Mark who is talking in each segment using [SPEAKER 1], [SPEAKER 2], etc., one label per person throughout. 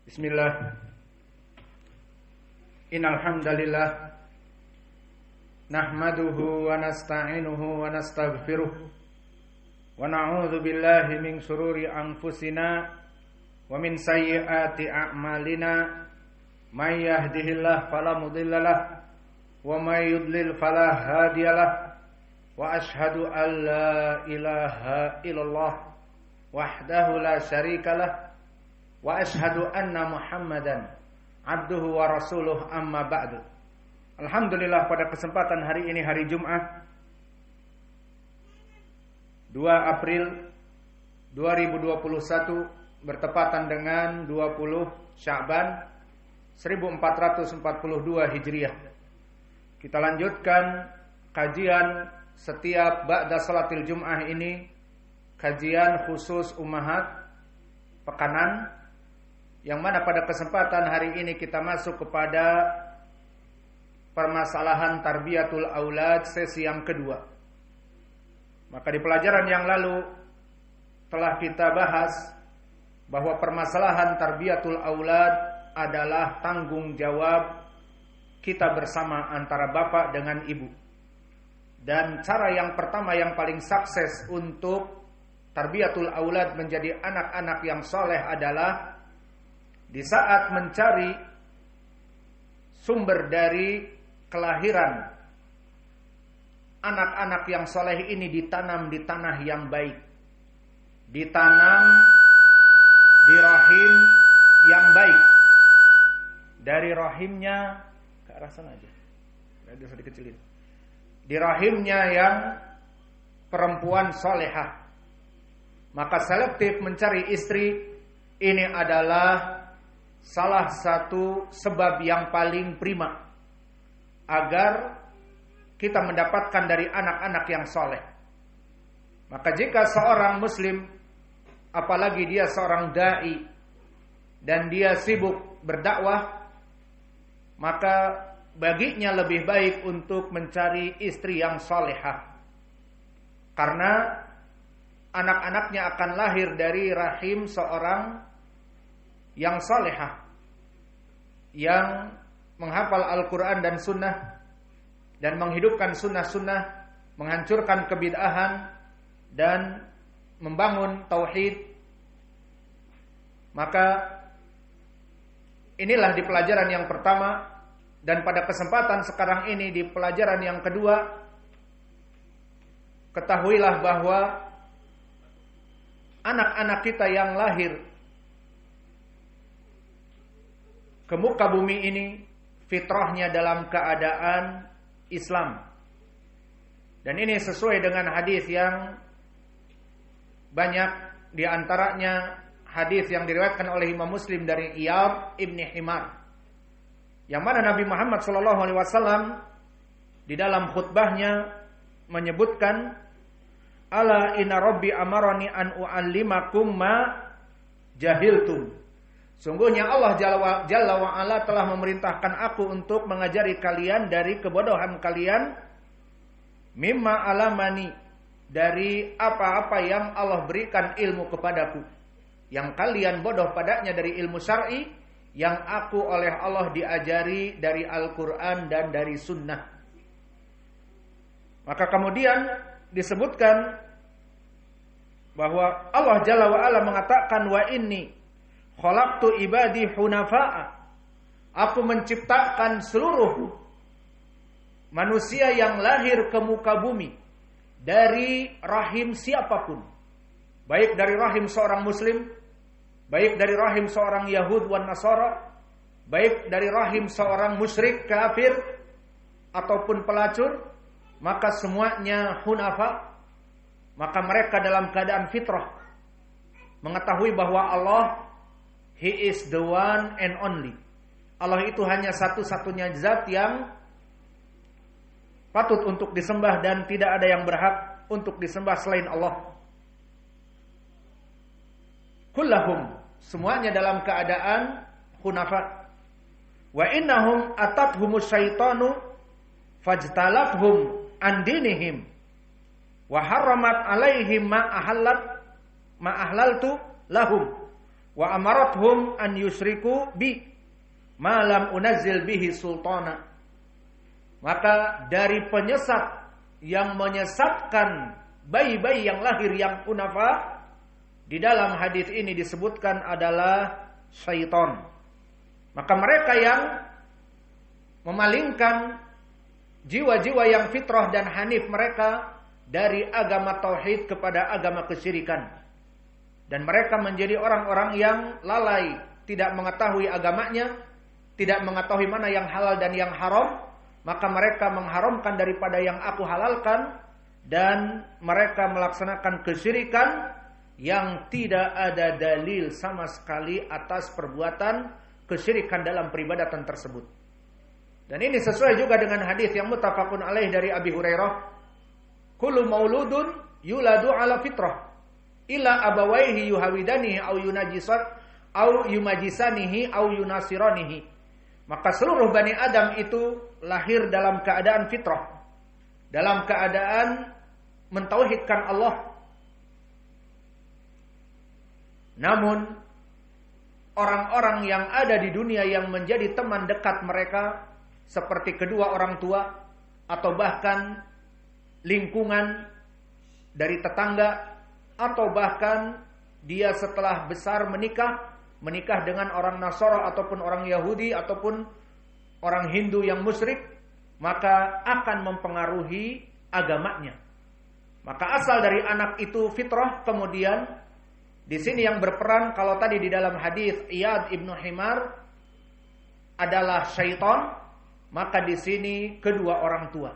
[SPEAKER 1] Bismillah. Innal hamdalillah nahmaduhu wa nasta'inuhu wa nastaghfiruh wa na'udzu billahi min shururi anfusina wa min sayyiati a'malina may yahdihillahu fala mudhillalah wa may yudlil fala hadiyalah wa ashhadu an la ilaha illallah wahdahu la syarikalah wa ashhadu anna Muhammadan abduhu wa rasuluh amma ba'du. Alhamdulillah, pada kesempatan hari ini, hari Jumat 2 April 2021 bertepatan dengan 20 Sya'ban 1442 Hijriah. Kita lanjutkan kajian setiap ba'da salatil Jum'ah ini, kajian khusus ummahat pekanan, yang mana pada kesempatan hari ini kita masuk kepada permasalahan tarbiyatul aulad sesi yang kedua. Maka di pelajaran yang lalu telah kita bahas bahwa permasalahan tarbiyatul aulad adalah tanggung jawab kita bersama antara bapak dengan ibu. Dan cara yang pertama yang paling sukses untuk tarbiyatul aulad menjadi anak-anak yang soleh adalah di saat mencari sumber dari kelahiran anak-anak yang soleh ini ditanam di tanah yang baik, ditanam di rahim yang baik. Dari rahimnya ke arah sana aja, bisa dikecilin. Di rahimnya yang perempuan solehah. Maka selektif mencari istri ini adalah salah satu sebab yang paling prima agar kita mendapatkan dari anak-anak yang soleh. Maka jika seorang muslim, apalagi dia seorang da'i dan dia sibuk berdakwah, maka baginya lebih baik untuk mencari istri yang solehah. Karena anak-anaknya akan lahir dari rahim seorang yang salehah, yang menghafal Al-Quran dan Sunnah, dan menghidupkan sunnah-sunnah, menghancurkan kebid'ahan, dan membangun tauhid. Maka inilah di pelajaran yang pertama. Dan pada kesempatan sekarang ini di pelajaran yang kedua, ketahuilah bahwa anak-anak kita yang lahir ke muka bumi ini fitrahnya dalam keadaan Islam. Dan ini sesuai dengan hadis yang banyak, di antaranya hadis yang diriwayatkan oleh Imam Muslim dari Iyad ibni Himar, yang mana Nabi Muhammad SAW di dalam khutbahnya menyebutkan, ala inna rabbi amarani an u'allimakum ma jahiltum. Sungguhnya Allah Jalla wa'ala telah memerintahkan aku untuk mengajari kalian dari kebodohan kalian, mimma alamani, dari apa-apa yang Allah berikan ilmu kepadaku, yang kalian bodoh padanya dari ilmu syar'i, yang aku oleh Allah diajari dari Al-Quran dan dari Sunnah. Maka kemudian disebutkan bahwa Allah Jalla wa'ala mengatakan, wa inni khalaqtu ibadi hunafa'a. Aku menciptakan seluruh manusia yang lahir ke muka bumi dari rahim siapapun. Baik dari rahim seorang muslim, baik dari rahim seorang Yahud wan Nasara, baik dari rahim seorang musyrik kafir ataupun pelacur, maka semuanya hunafa. Maka mereka dalam keadaan fitrah, mengetahui bahwa Allah, He is the one and only. Allah itu hanya satu-satunya zat yang patut untuk disembah dan tidak ada yang berhak untuk disembah selain Allah. Kullahum, semuanya dalam keadaan hunafa. Wa innahum atathumus syaitanu fajtalathum an dinihim wa harramat alaihim ma ahlaltu lahum wa amarathum an yusyriku bi ma lam unazzil bihi sultana. Maka dari penyesat yang menyesatkan bayi-bayi yang lahir yang hunafa, di dalam hadis ini disebutkan adalah syaitan. Maka mereka yang memalingkan jiwa-jiwa yang fitrah dan hanif mereka dari agama tauhid kepada agama kesyirikan. Dan mereka menjadi orang-orang yang lalai, tidak mengetahui agamanya, tidak mengetahui mana yang halal dan yang haram, maka mereka mengharamkan daripada yang aku halalkan, dan mereka melaksanakan kesyirikan yang tidak ada dalil sama sekali atas perbuatan kesyirikan dalam peribadatan tersebut. Dan ini sesuai juga dengan hadis yang muttafaqun alaih dari Abi Hurairah, kullu mauludun yuladu ala fitrah illa abawaihi yuhawidanihi au yunajisat au yumajisanihi au yunasiranihi. Maka seluruh Bani Adam itu lahir dalam keadaan fitrah, dalam keadaan mentauhidkan Allah. Namun orang-orang yang ada di dunia yang menjadi teman dekat mereka, seperti kedua orang tua atau bahkan lingkungan dari tetangga, atau bahkan dia setelah besar menikah dengan orang Nasara ataupun orang Yahudi ataupun orang Hindu yang musyrik, maka akan mempengaruhi agamanya. Maka asal dari anak itu fitrah. Kemudian di sini yang berperan, kalau tadi di dalam hadis Iyad ibnu Himar adalah syaitan, maka di sini kedua orang tua.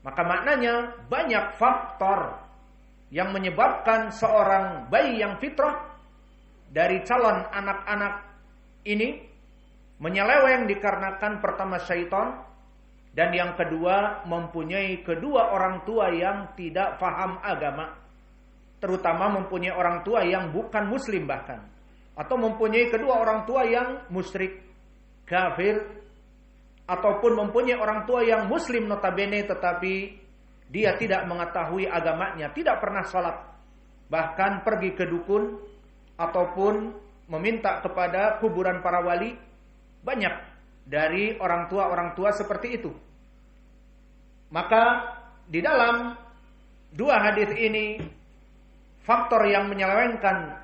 [SPEAKER 1] Maka maknanya banyak faktor yang menyebabkan seorang bayi yang fitrah dari calon anak-anak ini menyeleweng dikarenakan pertama syaitan, dan yang kedua mempunyai kedua orang tua yang tidak faham agama, terutama mempunyai orang tua yang bukan muslim bahkan, atau mempunyai kedua orang tua yang musyrik, kafir, ataupun mempunyai orang tua yang muslim notabene tetapi dia tidak mengetahui agamanya, tidak pernah sholat, bahkan pergi ke dukun ataupun meminta kepada kuburan para wali. Banyak dari orang tua seperti itu. Maka di dalam dua hadis ini, faktor yang menyelewengkan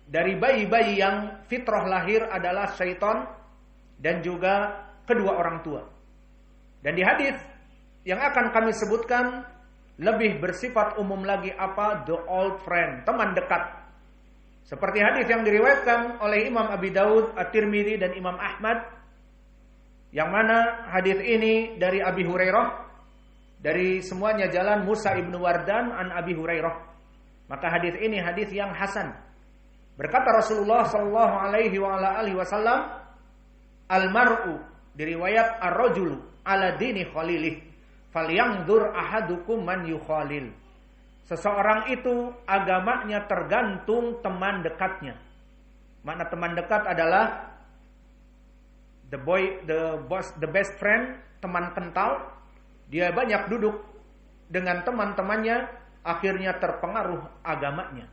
[SPEAKER 1] dari bayi-bayi yang fitrah lahir adalah syaitan dan juga kedua orang tua. Dan di hadis yang akan kami sebutkan lebih bersifat umum lagi, apa? The old friend, teman dekat. Seperti hadis yang diriwayatkan oleh Imam Abi Daud, At-Tirmidzi dan Imam Ahmad, yang mana hadis ini dari Abi Hurairah, dari semuanya jalan Musa ibnu Wardan an Abi Hurairah. Maka hadis ini hadis yang hasan. Berkata Rasulullah sallallahu alaihi wasallam, al-mar'u, diriwayat ar-rajulu ala dini khalilih, falyanzur ahadukum man yukhalil. Seseorang itu agamanya tergantung teman dekatnya. Makna teman dekat adalah the best friend, teman kental. Dia banyak duduk dengan teman-temannya, akhirnya terpengaruh agamanya.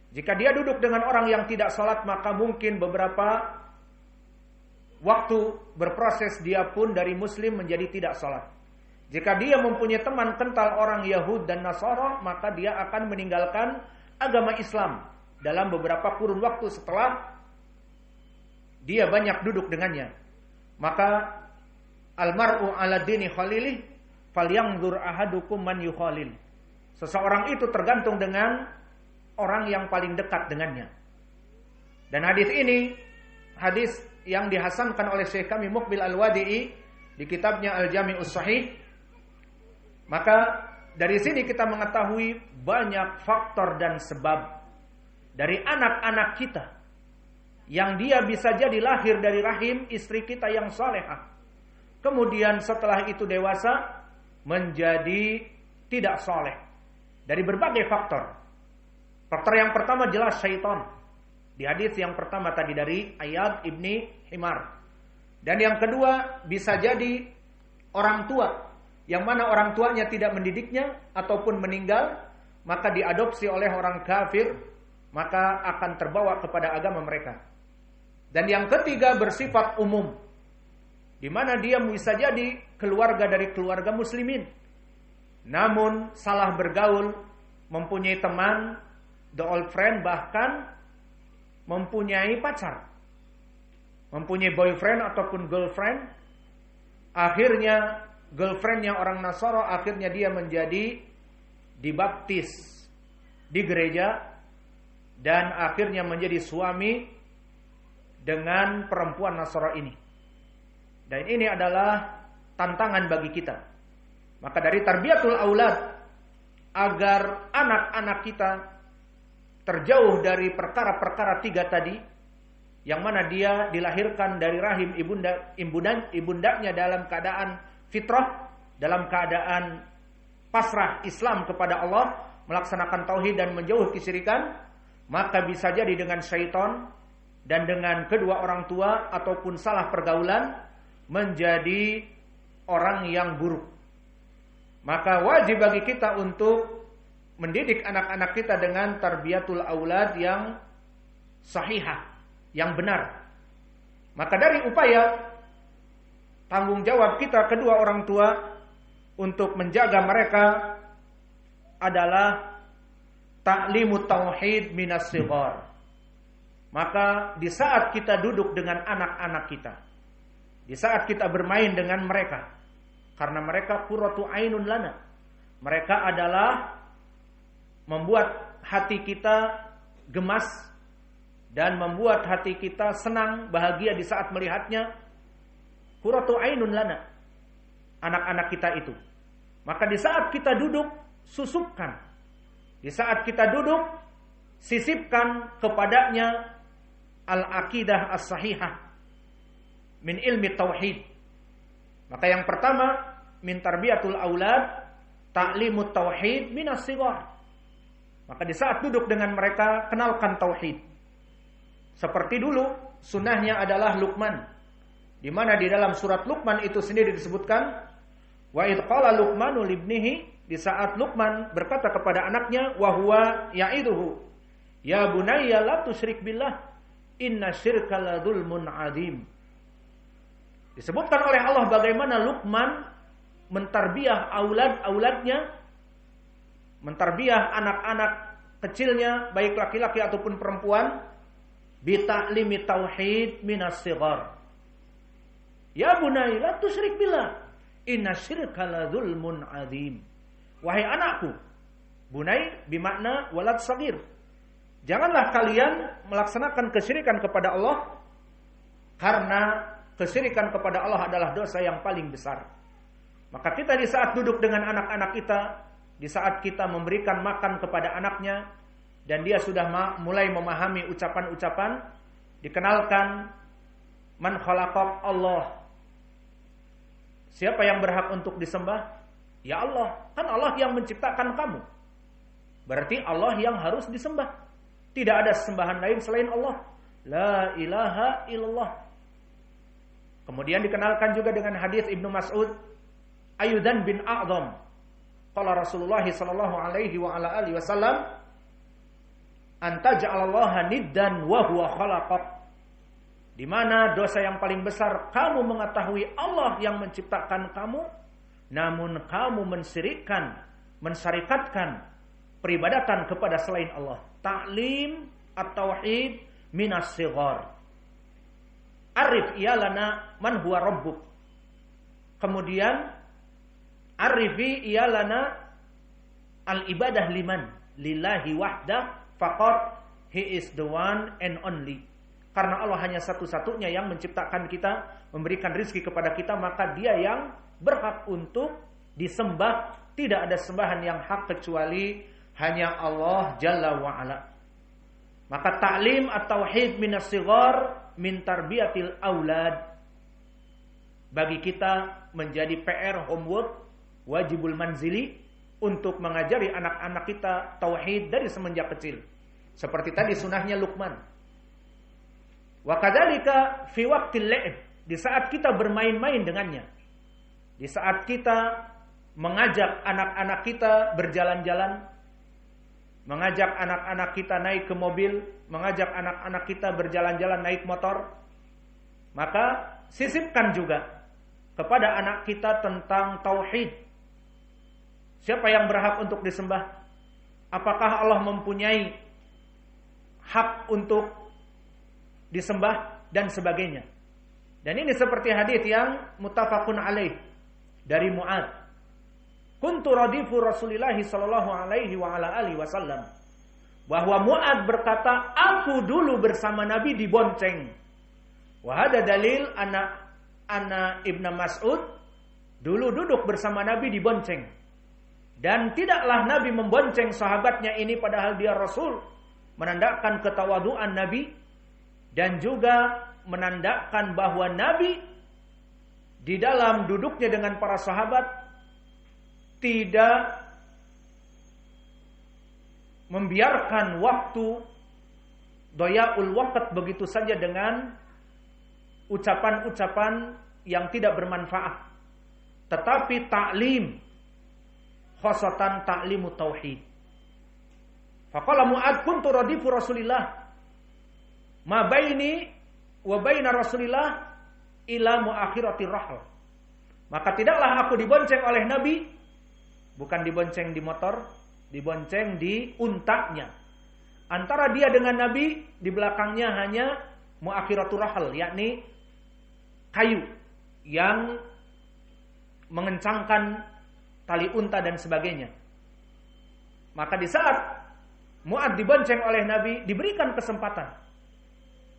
[SPEAKER 1] Jika dia duduk dengan orang yang tidak sholat, maka mungkin beberapa waktu berproses dia pun dari muslim menjadi tidak sholat. Jika dia mempunyai teman kental orang Yahud dan Nasara, maka dia akan meninggalkan agama Islam dalam beberapa kurun waktu setelah dia banyak duduk dengannya. Maka almar'u ala dini khalilih falyanzur ahadukum man yukhalil. Seseorang itu tergantung dengan orang yang paling dekat dengannya. Dan hadis ini hadis yang dihasankan oleh Syekh kami Muqbil Al-Wadi'i di kitabnya Al-Jami'us Sahih. Maka dari sini kita mengetahui banyak faktor dan sebab dari anak-anak kita yang dia bisa jadi lahir dari rahim istri kita yang salehah. Kemudian setelah itu dewasa menjadi tidak saleh dari berbagai faktor. Faktor yang pertama jelas syaitan. Di hadis yang pertama tadi dari Iyad ibni Himar. Dan yang kedua bisa jadi orang tua, yang mana orang tuanya tidak mendidiknya ataupun meninggal, maka diadopsi oleh orang kafir, maka akan terbawa kepada agama mereka. Dan yang ketiga bersifat umum, di mana dia bisa jadi keluarga dari keluarga muslimin, namun salah bergaul, mempunyai teman, the old friend, bahkan mempunyai pacar, mempunyai boyfriend ataupun girlfriend. Akhirnya girlfriendnya orang Nasara, akhirnya dia menjadi dibaptis di gereja, dan akhirnya menjadi suami dengan perempuan Nasara ini. Dan ini adalah tantangan bagi kita. Maka dari tarbiyatul aulad, agar anak-anak kita terjauh dari perkara-perkara tiga tadi, yang mana dia dilahirkan dari rahim ibundanya dalam keadaan fitrah, dalam keadaan pasrah Islam kepada Allah, melaksanakan tauhid dan menjauh kesyirikan, maka bisa jadi dengan syaitan dan dengan kedua orang tua ataupun salah pergaulan menjadi orang yang buruk. Maka wajib bagi kita untuk mendidik anak-anak kita dengan tarbiyatul aulad yang sahihah, yang benar. Maka dari upaya tanggung jawab kita kedua orang tua untuk menjaga mereka adalah ta'limut tauhid minas shighar. Maka di saat kita duduk dengan anak-anak kita, di saat kita bermain dengan mereka, karena mereka qurratu ainun lana, mereka adalah membuat hati kita gemas dan membuat hati kita senang, bahagia di saat melihatnya. Qurratu ainun lana, anak-anak kita itu. Maka di saat kita duduk, susupkan. Di saat kita duduk, sisipkan kepadanya al-aqidah as-sahihah min ilmi tauhid. Maka yang pertama, min tarbiyatul aulad ta'limut tauhid minas shighar. Maka di saat duduk dengan mereka, kenalkan tauhid. Seperti dulu, sunnahnya adalah Luqman, di mana di dalam surat Luqman itu sendiri disebutkan, wa idh qala Luqmanu libnihi, di saat Luqman berkata kepada anaknya, wa huwa ya'iduhu, ya bunayya la tusyrik billah, inna syirka la dzulmun adzim. Disebutkan oleh Allah bagaimana Luqman mentarbiyah auladnya, mentarbiyah anak-anak kecilnya, baik laki-laki ataupun perempuan, bita'limi tauhid minas shighar. Ya bunai la tusyrik billah, inna syirka la dzulmun adzim. Wahai anakku, bunai bermakna walad sagir, janganlah kalian melaksanakan kesyirikan kepada Allah, karena kesyirikan kepada Allah adalah dosa yang paling besar. Maka kita di saat duduk dengan anak-anak kita, di saat kita memberikan makan kepada anaknya, dan dia sudah mulai memahami ucapan-ucapan, dikenalkan, man khalaqak Allah. Siapa yang berhak untuk disembah? Ya Allah. Kan Allah yang menciptakan kamu. Berarti Allah yang harus disembah. Tidak ada sembahan lain selain Allah. La ilaha illallah. Kemudian dikenalkan juga dengan hadis Ibnu Mas'ud, Ayudan bin A'zam. Qala Rasulullah sallallahu alaihi wa ala alihi wasallam, anta ja'alallaha niddan wa huwa khalaqak. Di mana dosa yang paling besar, kamu mengetahui Allah yang menciptakan kamu, namun kamu mensyarikatkan peribadatan kepada selain Allah. Ta'lim at-tauhid minas shighar. Arif iyalana man huwa rabbuk. Kemudian arifi iyalana al-ibadah liman lillahi wahdah faqat, he is the one and only. Karena Allah hanya satu-satunya yang menciptakan kita, memberikan rizki kepada kita, maka dia yang berhak untuk disembah. Tidak ada sembahan yang hak kecuali hanya Allah Jalla wa'ala. Maka ta'lim at-tauhid minas shighar min tarbiyatil aulad. Bagi kita menjadi PR, homework, wajibul manzili, untuk mengajari anak-anak kita tauhid dari semenjak kecil. Seperti tadi sunnahnya Luqman. Wa kadzalika fi waqtil la'ib, di saat kita bermain-main dengannya. Di saat kita mengajak anak-anak kita berjalan-jalan, mengajak anak-anak kita naik ke mobil, mengajak anak-anak kita berjalan-jalan naik motor, maka sisipkan juga kepada anak kita tentang tauhid. Siapa yang berhak untuk disembah? Apakah Allah mempunyai hak untuk disembah dan sebagainya. Dan ini seperti hadis yang muttafaqun alaih dari Mu'ad. Kuntu radifu Rasulillah sallallahu alaihi wa ala alihi wasallam. Bahwa Mu'ad berkata, aku dulu bersama Nabi dibonceng. Wa hada dalil ana Ibnu Mas'ud dulu duduk bersama Nabi dibonceng. Dan tidaklah Nabi membonceng sahabatnya ini padahal dia Rasul, menandakan ketawaduan Nabi dan juga menandakan bahwa Nabi di dalam duduknya dengan para sahabat tidak membiarkan waktu doyaul waqt begitu saja dengan ucapan-ucapan yang tidak bermanfaat, tetapi taklim, khosatan taklimu tauhid. Faqala Mu'ad kuntu radifu Rasulillah ma baini wa baina Rasulillah ila muakhiratir rahl. Maka tidaklah aku dibonceng oleh Nabi, bukan dibonceng di motor, dibonceng di untanya. Antara dia dengan Nabi di belakangnya hanya muakhiratur rahl, yakni kayu yang mengencangkan tali unta dan sebagainya. Maka di saat Mu'ad dibonceng oleh Nabi, diberikan kesempatan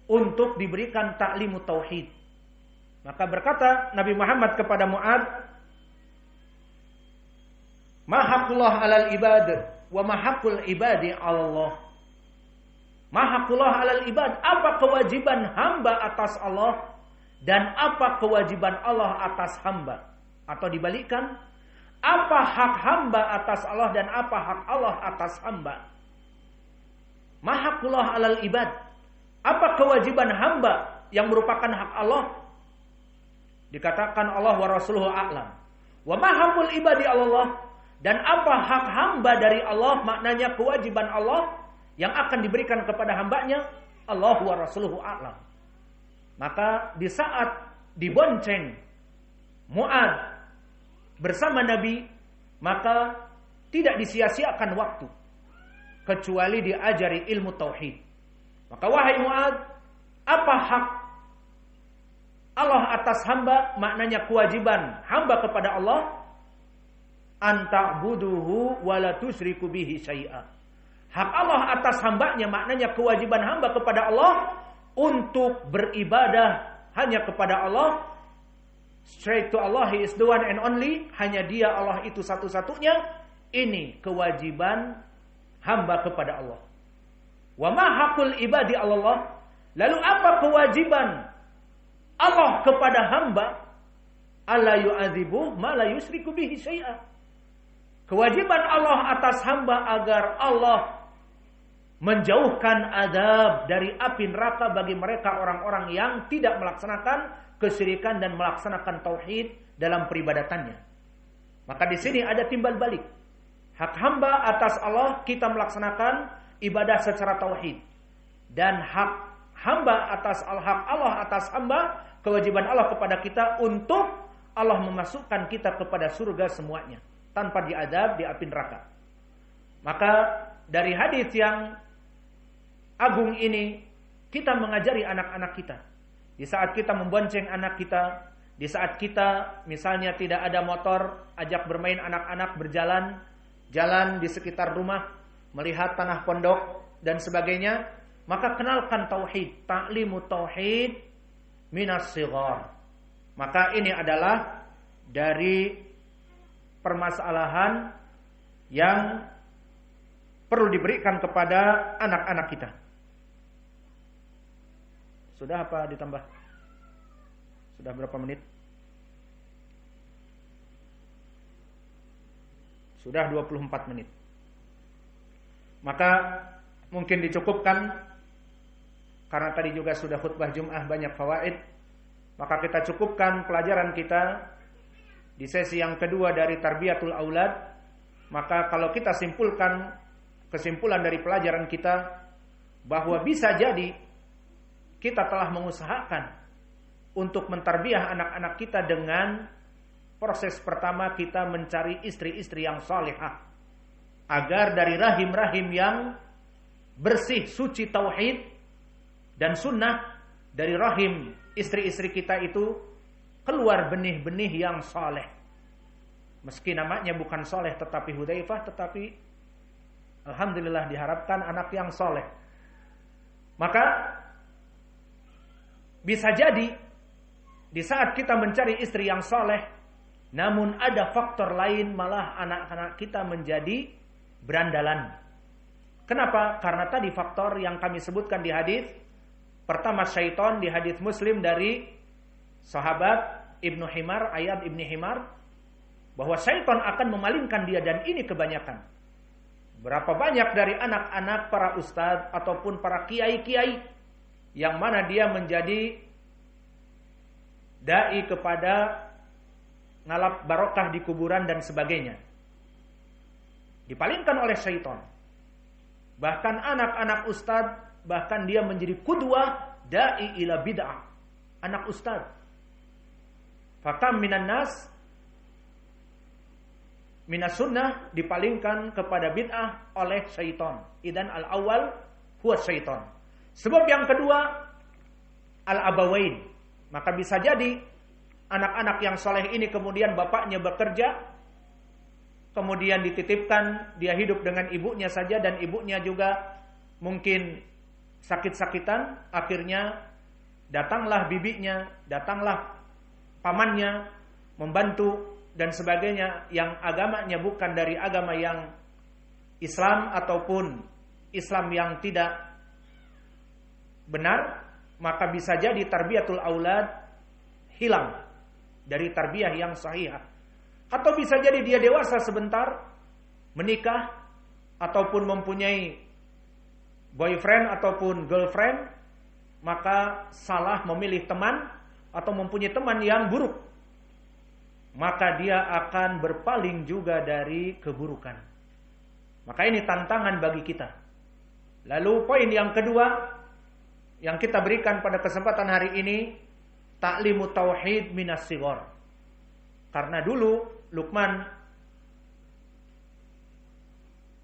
[SPEAKER 1] untuk diberikan taklimu tauhid. Maka berkata Nabi Muhammad kepada Mu'ad, ma haqqullah 'alal ibad wa ma haqqul ibadi 'ala Allah. Ma haqqullah 'alal ibad, apa kewajiban hamba atas Allah dan apa kewajiban Allah atas hamba? Atau dibalikkan, apa hak hamba atas Allah dan apa hak Allah atas hamba? Ma haqqullah 'alal ibad, apa kewajiban hamba yang merupakan hak Allah? Dikatakan Allah wa rasuluhu a'lam. Wa ma haqqul ibadi 'ala Allah, dan apa hak hamba dari Allah, maknanya kewajiban Allah yang akan diberikan kepada hambanya, Allah wa rasuluhu a'lam. Maka di saat dibonceng Mu'ad bersama Nabi, maka tidak disia-siakan waktu kecuali diajari ilmu tauhid. Maka wahai Mu'ad, apa hak Allah atas hamba? Maknanya kewajiban hamba kepada Allah, anta'buduhu wa la tusyriku bihi syai'a. Hak Allah atas hambanya maknanya kewajiban hamba kepada Allah untuk beribadah hanya kepada Allah. Straight to Allah, He is the one and only. Hanya Dia, Allah itu satu-satunya. Ini kewajiban hamba kepada Allah. Wa ma haqqul ibadi 'ala Allah. Lalu apa kewajiban Allah kepada hamba? Alla yu'adzibu ma la yusyriku bihi syai'a. Kewajiban Allah atas hamba agar Allah menjauhkan azab dari api neraka bagi mereka orang-orang yang tidak melaksanakan kesyirikan dan melaksanakan tauhid dalam peribadatannya. Maka di sini ada timbal balik. Hak hamba atas Allah, kita melaksanakan ibadah secara tauhid. Dan hak hamba atas hak Allah atas hamba, kewajiban Allah kepada kita untuk Allah memasukkan kita kepada surga semuanya tanpa diazab di api neraka. Maka dari hadis yang agung ini kita mengajari anak-anak kita. Di saat kita membonceng anak kita, di saat kita misalnya tidak ada motor, ajak bermain anak-anak berjalan, jalan di sekitar rumah, melihat tanah pondok dan sebagainya, maka kenalkan tauhid, ta'limu tauhid minas shighar. Maka ini adalah dari permasalahan yang perlu diberikan kepada anak-anak kita. Sudah apa ditambah? Sudah berapa menit? Sudah 24 menit. Maka mungkin dicukupkan karena tadi juga sudah khutbah Jum'ah banyak fawaid. Maka kita cukupkan pelajaran kita di sesi yang kedua dari Tarbiyatul Aulad. Maka kalau kita simpulkan kesimpulan dari pelajaran kita bahwa bisa jadi kita telah mengusahakan untuk mentarbiyah anak-anak kita dengan proses pertama kita mencari istri-istri yang salihah, agar dari rahim-rahim yang bersih, suci tauhid dan sunnah, dari rahim istri-istri kita itu keluar benih-benih yang saleh. Meski namanya bukan saleh tetapi Hudzaifah, tetapi alhamdulillah diharapkan anak yang saleh. Maka bisa jadi di saat kita mencari istri yang saleh, namun ada faktor lain malah anak-anak kita menjadi berandalan. Kenapa? Karena tadi faktor yang kami sebutkan di hadis. Pertama syaitan di hadis Muslim dari sahabat Ibnu Himar, Ayad Ibnu Himar, bahwa syaitan akan memalingkan dia, dan ini kebanyakan. Berapa banyak dari anak-anak para ustadz ataupun para kiai-kiai yang mana dia menjadi dai kepada ngalap barokah di kuburan dan sebagainya, dipalingkan oleh syaitan. Bahkan anak-anak ustadz, bahkan dia menjadi qudwah dai ila bid'ah, anak ustadz. Fakam minan nas minas sunnah dipalingkan kepada bid'ah oleh syaitan. Idan al-awwal huwa syaitan. Sebab yang kedua al-abawain. Maka bisa jadi anak-anak yang soleh ini kemudian bapaknya bekerja, kemudian dititipkan, dia hidup dengan ibunya saja, dan ibunya juga mungkin sakit-sakitan, akhirnya datanglah bibinya, datanglah pamannya membantu dan sebagainya, yang agamanya bukan dari agama yang Islam ataupun Islam yang tidak benar, maka bisa jadi tarbiyatul aulad hilang dari tarbiyah yang sahihah. Atau bisa jadi dia dewasa sebentar, menikah ataupun mempunyai boyfriend ataupun girlfriend, maka salah memilih teman atau mempunyai teman yang buruk, maka dia akan berpaling juga dari keburukan. Maka ini tantangan bagi kita. Lalu poin yang kedua yang kita berikan pada kesempatan hari ini, ta'limu tauhid minas sighar. Karena dulu Luqman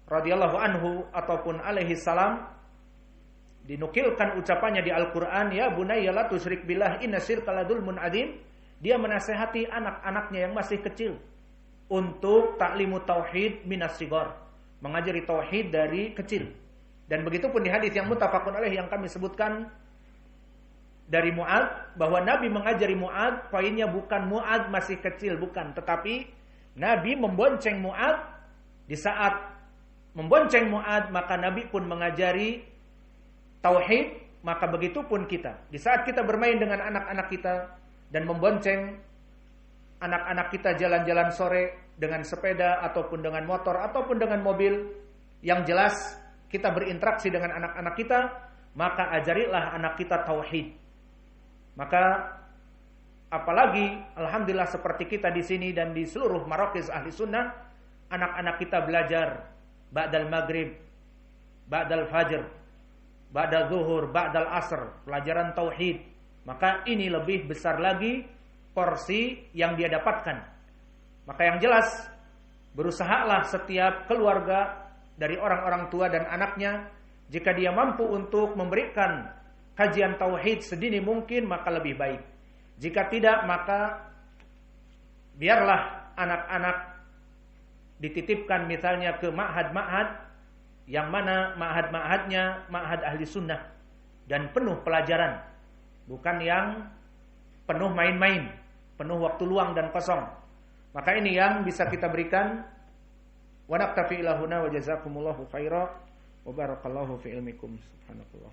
[SPEAKER 1] radhiyallahu anhu ataupun alaihi salam dinukilkan ucapannya di Al-Qur'an, ya bunayya la tusyrik billah inna syirka la dzulmun adzim. Dia menasehati anak-anaknya yang masih kecil untuk ta'limu tauhid minas sighar, mengajari tauhid dari kecil. Dan begitu pun di hadis yang muttafaqun alaih yang kami sebutkan dari Mu'adz, bahwa Nabi mengajari Mu'adz, poinnya bukan Mu'adz masih kecil, bukan, tetapi Nabi membonceng Mu'adz. Di saat membonceng Mu'adz, maka Nabi pun mengajari tauhid. Maka begitu pun kita, di saat kita bermain dengan anak-anak kita dan membonceng anak-anak kita jalan-jalan sore dengan sepeda ataupun dengan motor ataupun dengan mobil, yang jelas kita berinteraksi dengan anak-anak kita, maka ajarilah anak kita tauhid. Maka apalagi alhamdulillah seperti kita di sini dan di seluruh marakiz ahli sunnah, anak-anak kita belajar ba'dal maghrib, ba'dal fajr, ba'dal zuhur, ba'dal asr, pelajaran tauhid. Maka ini lebih besar lagi porsi yang dia dapatkan. Maka yang jelas, berusahalah setiap keluarga dari orang-orang tua dan anaknya, jika dia mampu untuk memberikan kajian tauhid sedini mungkin, maka lebih baik. Jika tidak, maka biarlah anak-anak dititipkan misalnya ke ma'had-ma'had, yang mana ma'had-ma'hadnya ma'had ahli sunnah dan penuh pelajaran, bukan yang penuh main-main, penuh waktu luang dan kosong. Maka ini yang bisa kita berikan. Wa naktafi ilahuna wa jazakumullahu khaira wa barakallahu fi ilmikum. Subhanallah.